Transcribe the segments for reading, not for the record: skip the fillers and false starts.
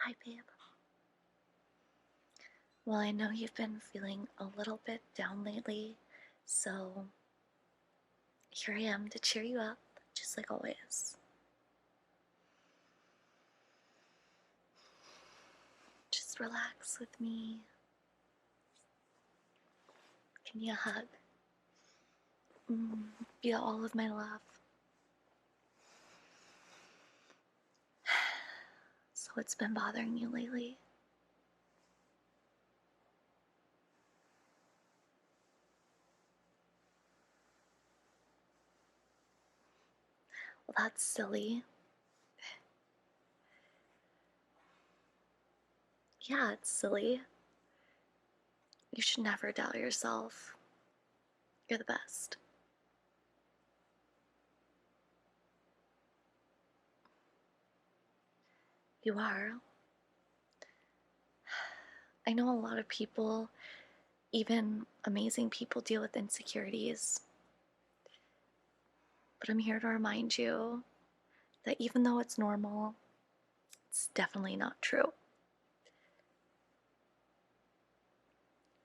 Hi, babe. Well, I know you've been feeling a little bit down lately, so here I am to cheer you up, just like always. Just relax with me. Give me a hug. Feel all of my love. So, what's been bothering you lately? Well, that's silly. Yeah, it's silly. You should never doubt yourself. You're the best. You are. I know a lot of people, even amazing people, deal with insecurities. But I'm here to remind you that even though it's normal, it's definitely not true.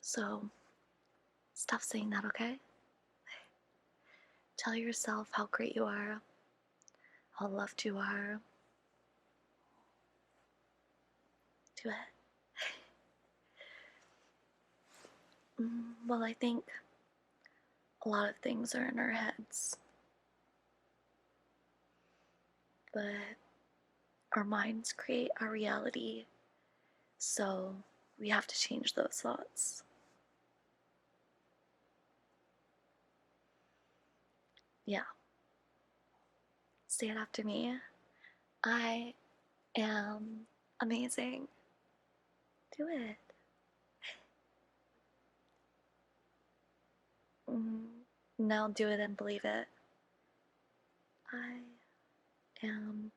So stop saying that, okay? Tell yourself how great you are, how loved you are. Do it. Well, I think a lot of things are in our heads, but our minds create our reality, so we have to change those thoughts. Yeah, say it after me. I am amazing. Do it. Now do it and believe it. I am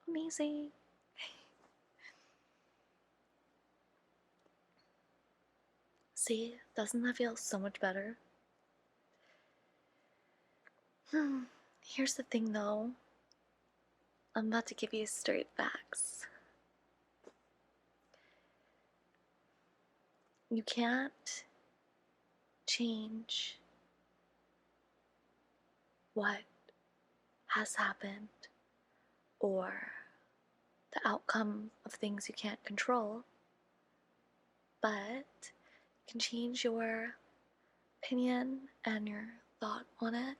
amazing. See, doesn't that feel so much better? Here's the thing though. I'm about to give you straight facts. You can't change what has happened or the outcome of things you can't control, but you can change your opinion and your thought on it.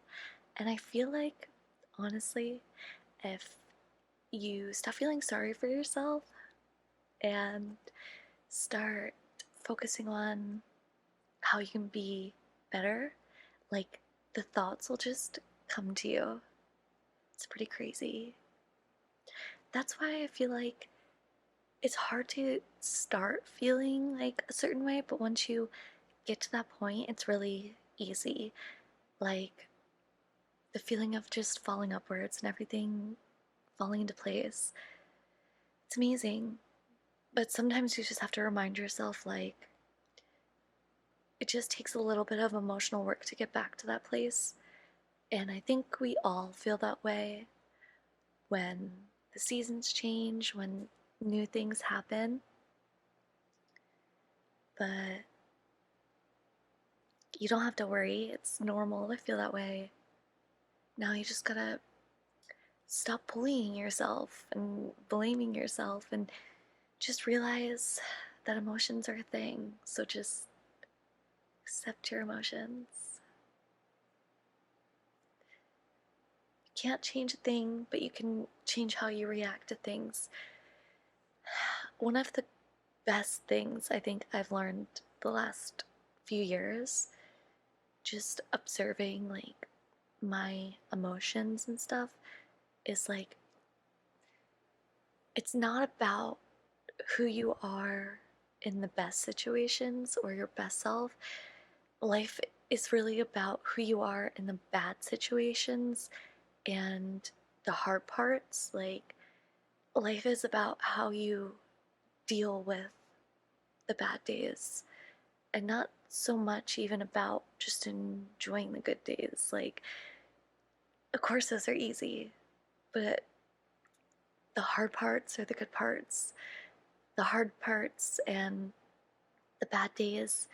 And I feel like, honestly, if you stop feeling sorry for yourself and start focusing on how you can be better, like the thoughts will just come to you. It's pretty crazy. That's why I feel like it's hard to start feeling like a certain way, but once you get to that point, it's really easy. Like the feeling of just falling upwards and everything falling into place. It's amazing. But sometimes you just have to remind yourself, like, it just takes a little bit of emotional work to get back to that place. And I think we all feel that way when the seasons change, when new things happen. But you don't have to worry. It's normal to feel that way. Now you just gotta stop bullying yourself and blaming yourself and just realize that emotions are a thing. So just accept your emotions. You can't change a thing, but you can change how you react to things. One of the best things I think I've learned the last few years, just observing like my emotions and stuff, is like it's not about who you are in the best situations or your best self. Life is really about who you are in the bad situations and the hard parts. Like, life is about how you deal with the bad days and not so much even about just enjoying the good days. Like, of course, those are easy, but the hard parts are the good parts. The hard parts and the bad days,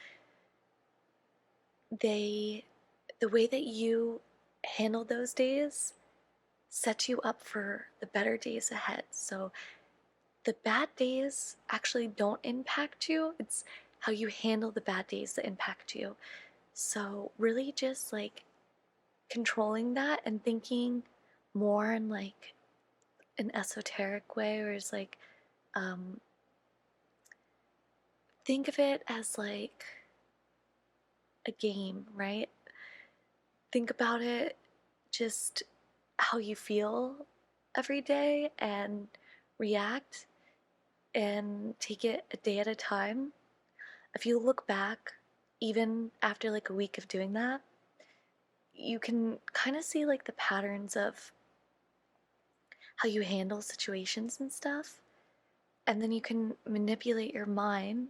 they, the way that you handle those days sets you up for the better days ahead. So the bad days actually don't impact you. It's how you handle the bad days that impact you. So really just like controlling that and thinking more in like an esoteric way, or is like um think of it as like a game, right? Think about it just how you feel every day and react and take it a day at a time. If you look back, even after like a week of doing that, you can kind of see like the patterns of how you handle situations and stuff. And then you can manipulate your mind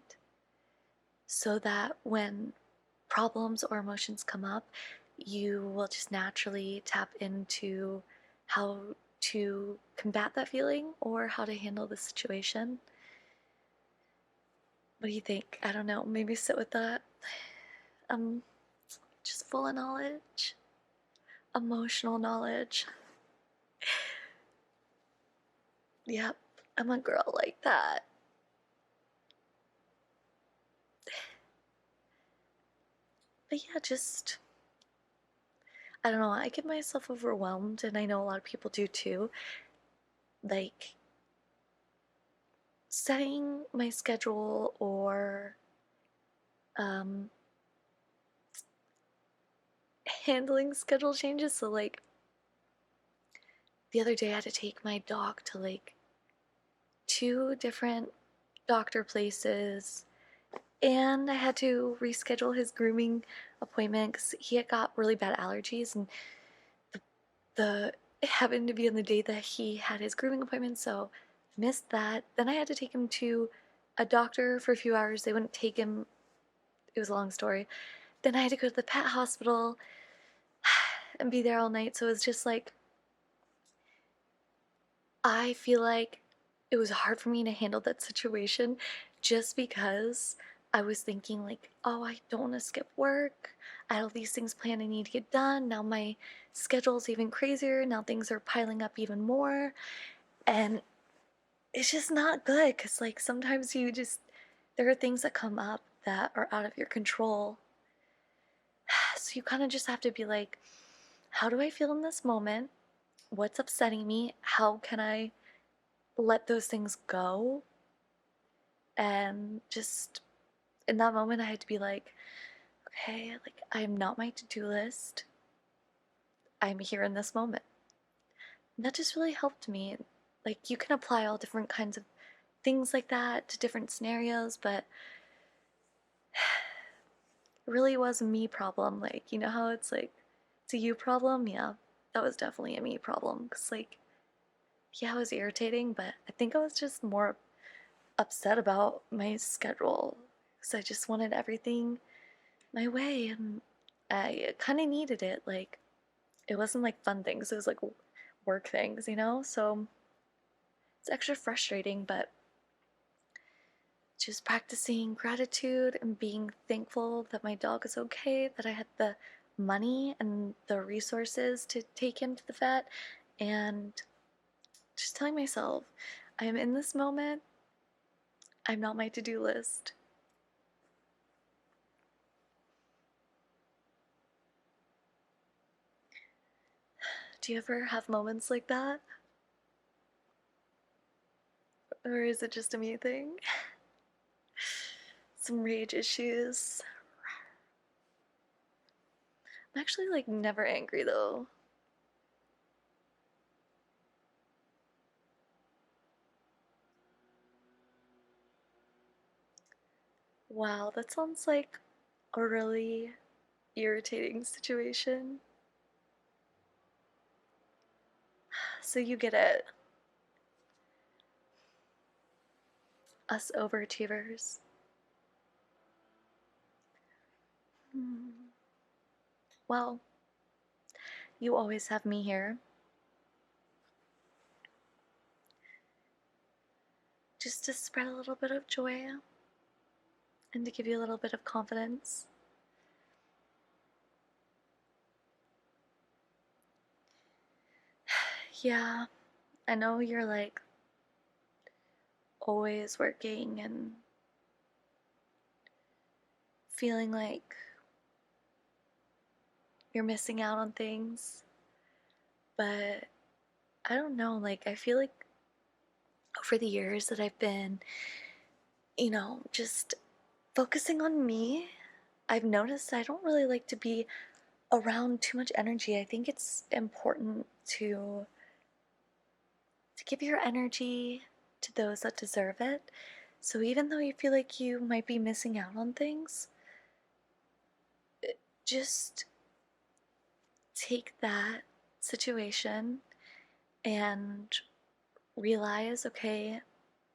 so that when problems or emotions come up, you will just naturally tap into how to combat that feeling or how to handle the situation. What do you think? I don't know. Maybe sit with that. Um, just full of knowledge, emotional knowledge. Yep, I'm a girl like that. But yeah, just, I don't know. I get myself overwhelmed, and I know a lot of people do too. Like, setting my schedule or um, handling schedule changes. So, like, the other day I had to take my dog to like two different doctor places, and I had to reschedule his grooming appointment because he had got really bad allergies, and the it happened to be on the day that he had his grooming appointment, so missed that. Then I had to take him to a doctor for a few hours. They wouldn't take him. It was a long story. Then I had to go to the pet hospital and be there all night. So it was just like, I feel like it was hard for me to handle that situation just because I was thinking like, oh, I don't want to skip work. I had all these things planned I need to get done. Now my schedule's even crazier. Now things are piling up even more. And it's just not good because like sometimes you just, there are things that come up that are out of your control. So you kind of just have to be like, how do I feel in this moment? What's upsetting me? How can I let those things go? And just in that moment, I had to be like, okay, like I am not my to-do list. I'm here in this moment. And that just really helped me. Like you can apply all different kinds of things like that to different scenarios, but it really was a me problem. Like, you know how it's like, it's a you problem? Yeah, that was definitely a me problem. Because, like, yeah, it was irritating, but I think I was just more upset about my schedule. Because I just wanted everything my way, and I kind of needed it. Like, it wasn't like fun things, it was like work things, you know? So it's extra frustrating, but just practicing gratitude and being thankful that my dog is okay, that I had the money and the resources to take him to the vet, and just telling myself, I am in this moment, I'm not my to do list. Do you ever have moments like that? Or is it just a me thing? Some rage issues. I'm actually like never angry though. Wow, that sounds like a really irritating situation. So you get it. Us overachievers. Hmm. Well, you always have me here. just to spread a little bit of joy and to give you a little bit of confidence. Yeah, I know you're like always working and feeling like you're missing out on things, but I don't know, like, I feel like over the years that I've been, just focusing on me, I've noticed I don't really like to be around too much energy. I think it's important to give your energy to those that deserve it. So even though you feel like you might be missing out on things, just take that situation and realize, okay,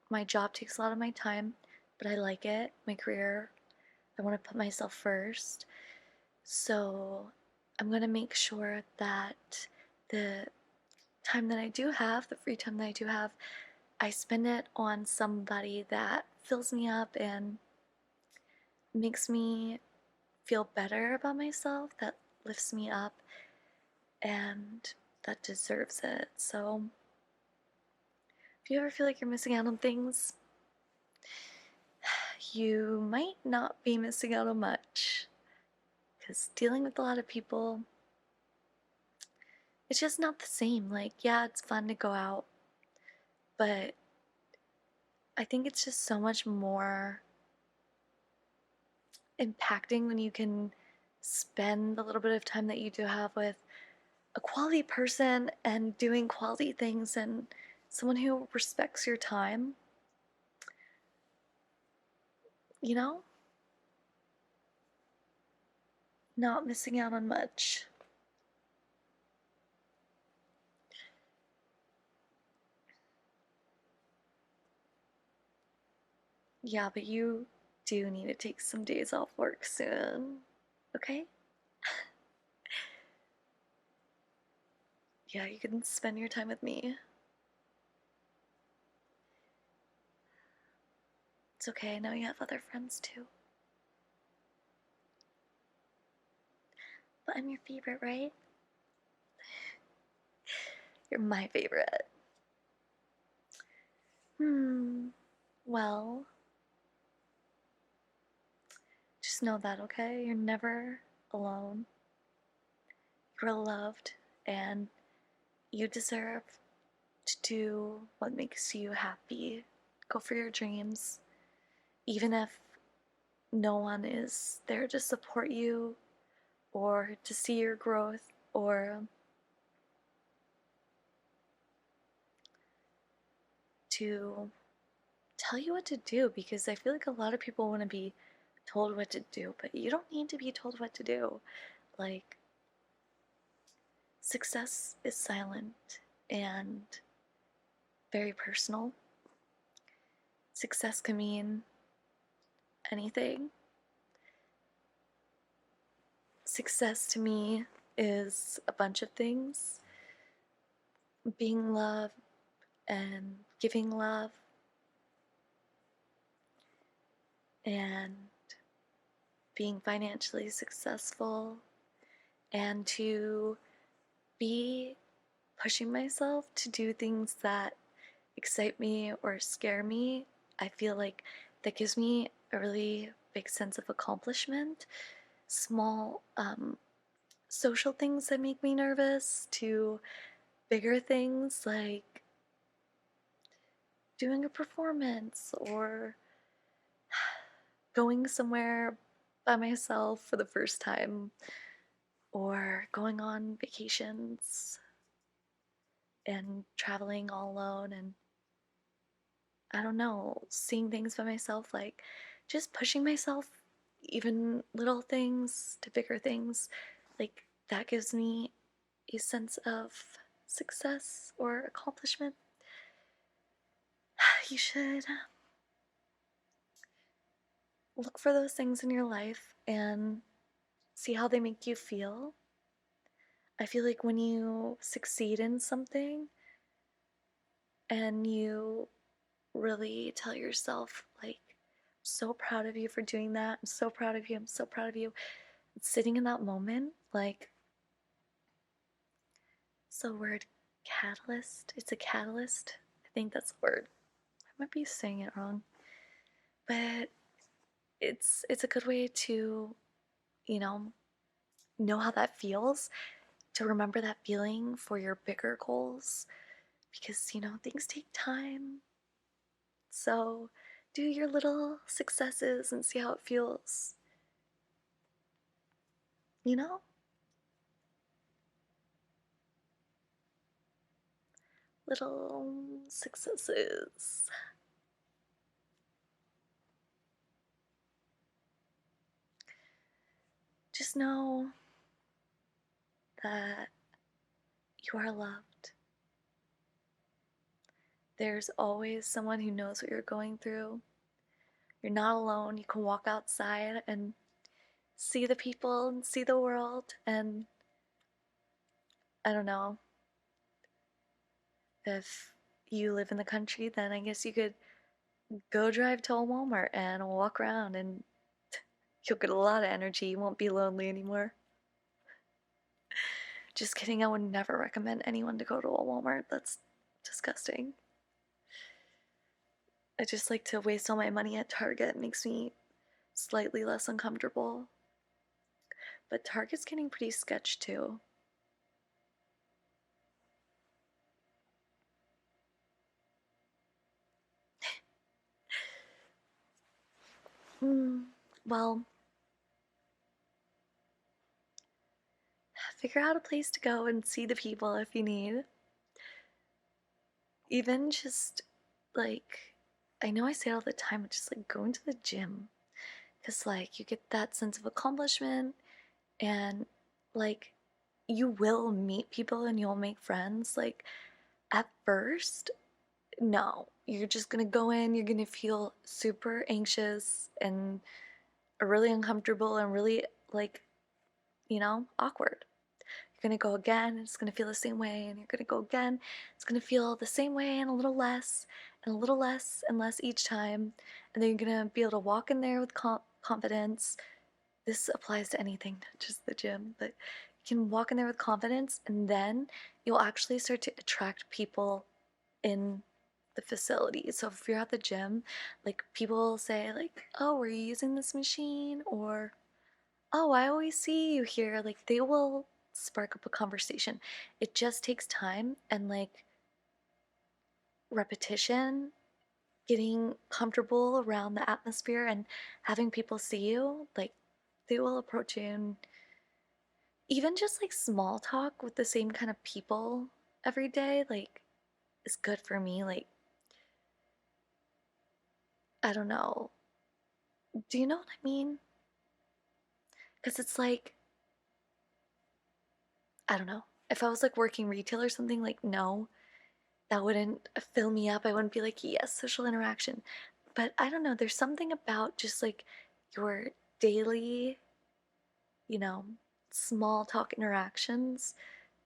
my job takes a lot of my time, but I like it. My career, I want to put myself first. So I'm going to make sure that the time that I do have, the free time that I do have, I spend it on somebody that fills me up and makes me feel better about myself, that lifts me up, and that deserves it. So if you ever feel like you're missing out on things, you might not be missing out on much. Because dealing with a lot of people, it's just not the same. Like, yeah, it's fun to go out, but I think it's just so much more impacting when you can spend the little bit of time that you do have with a quality person and doing quality things and someone who respects your time, you know? Not missing out on much. Yeah, but you do need to take some days off work soon, okay? Yeah, you can spend your time with me. It's okay, I know you have other friends too. But I'm your favorite, right? You're my favorite. Well, just know that, okay? You're never alone. You're loved, and you deserve to do what makes you happy. Go for your dreams, even if no one is there to support you or to see your growth or to tell you what to do, because I feel like a lot of people want to be told what to do, but you don't need to be told what to do. Like, success is silent and very personal. Success can mean anything. Success to me is a bunch of things: being loved and giving love and being financially successful and to be pushing myself to do things that excite me or scare me. I feel like that gives me a really big sense of accomplishment. Small social things that make me nervous to bigger things like doing a performance or going somewhere by myself for the first time or going on vacations and traveling all alone and I don't know, seeing things by myself, like just pushing myself, even little things to bigger things, like that gives me a sense of success or accomplishment. You should look for those things in your life and see how they make you feel. I feel like when you succeed in something and you really tell yourself, like, I'm so proud of you for doing that. I'm so proud of you. I'm so proud of you. Sitting in that moment, like, it's a word, catalyst. It's a catalyst. I think that's the word. I might be saying it wrong, but it's a good way to, you know how that feels, to remember that feeling for your bigger goals, because things take time. So do your little successes and see how it feels. You know? Little successes. Just know that you are loved. There's always someone who knows what you're going through. You're not alone. You can walk outside and see the people and see the world. And I don't know, if you live in the country, then I guess you could go drive to a Walmart and walk around, and you'll get a lot of energy. You won't be lonely anymore. Just kidding, I would never recommend anyone to go to a Walmart. That's disgusting. I just like to waste all my money at Target. It makes me slightly less uncomfortable. But Target's getting pretty sketch too. Well, figure out a place to go and see the people if you need. Even just like, I know I say it all the time, but just like going to the gym. Because, like, you get that sense of accomplishment, and, like, you will meet people and you'll make friends. Like, at first, no. You're just gonna go in, you're gonna feel super anxious and really uncomfortable and really, like, awkward. You're gonna go again, it's gonna feel the same way, and you're gonna go again, it's gonna feel the same way and a little less, and a little less and less each time. And then you're gonna be able to walk in there with confidence. This applies to anything, not just the gym, but you can walk in there with confidence, and then you'll actually start to attract people in the facility. So if you're at the gym, like, people will say, like, oh, are you using this machine? Or, oh, I always see you here. Like, they will spark up a conversation. It just takes time and, like, repetition, getting comfortable around the atmosphere and having people see you. Like, they will approach you, and even just like small talk with the same kind of people every day, like, is good for me. Like, I don't know. Do you know what I mean? Because it's like, I don't know. If I was like working retail or something, like, no, that wouldn't fill me up. I wouldn't be like, yes, social interaction. But I don't know. There's something about just like your daily, you know, small talk interactions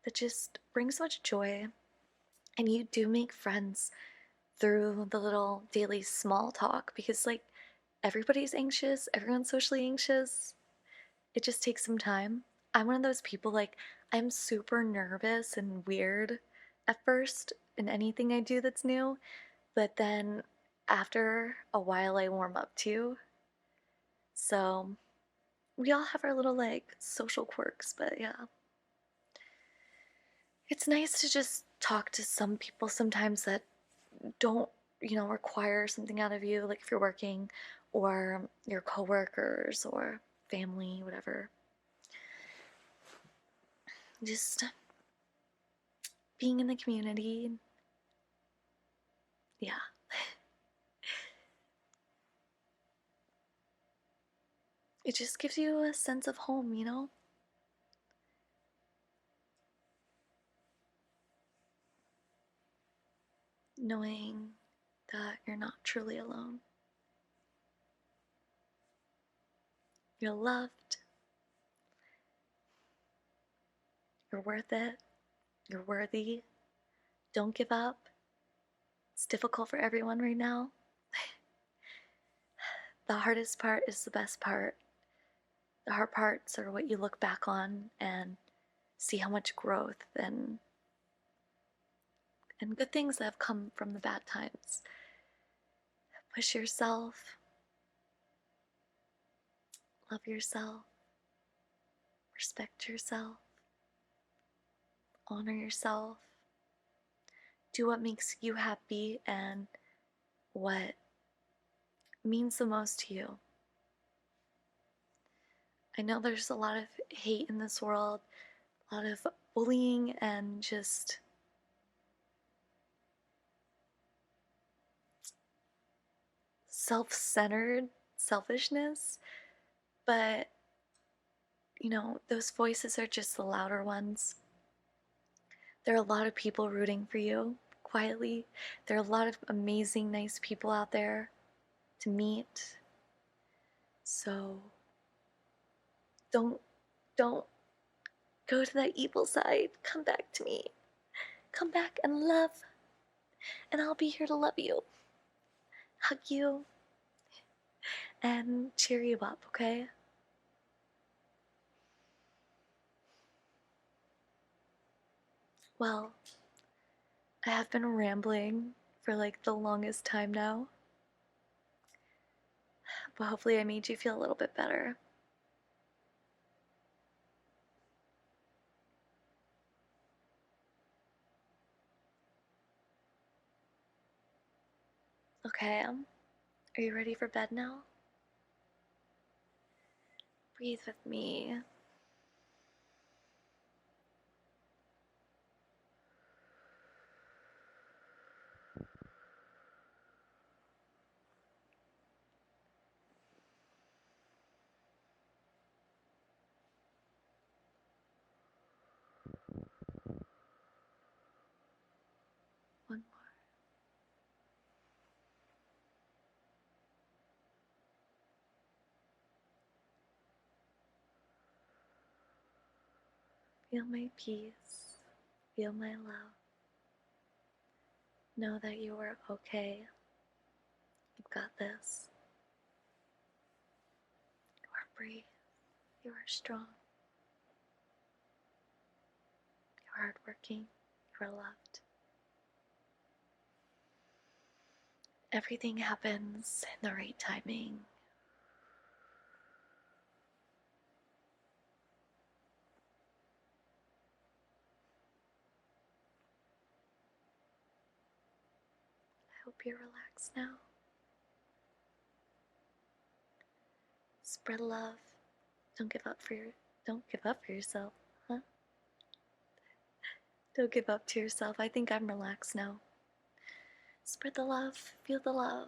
that just brings so much joy. And you do make friends through the little daily small talk, because, like, everybody's anxious, everyone's socially anxious. It just takes some time. I'm one of those people, like, I'm super nervous and weird at first in anything I do that's new, but then after a while I warm up too. So we all have our little, like, social quirks, but yeah. It's nice to just talk to some people sometimes that don't, require something out of you, like if you're working, or your coworkers or family, whatever. Just being in the community. Yeah. It just gives you a sense of home. Knowing that you're not truly alone. You're loved. You're worth it. You're worthy. Don't give up. It's difficult for everyone right now. The hardest part is the best part. The hard parts are what you look back on and see how much growth and good things that have come from the bad times. Push yourself, love yourself, respect yourself, honor yourself, do what makes you happy and what means the most to you. I know there's a lot of hate in this world, a lot of bullying and just self-centered selfishness, but those voices are just the louder ones. There are a lot of people rooting for you quietly. There are a lot of amazing, nice people out there to meet. So don't go to that evil side. Come back to me. Come back and love, and I'll be here to love you, hug you, and cheer you up, okay? Well, I have been rambling for like the longest time now, but hopefully I made you feel a little bit better. Okay, are you ready for bed now? Breathe with me. One more. Feel my peace. Feel my love. Know that you are okay. You've got this. You are brave. You are strong. You are hardworking. You are loved. Everything happens in the right timing. I hope you're relaxed now. Spread love. Don't give up for yourself, huh? Don't give up to yourself. I think I'm relaxed now. Spread the love, feel the love,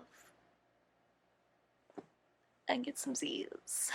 and get some Z's.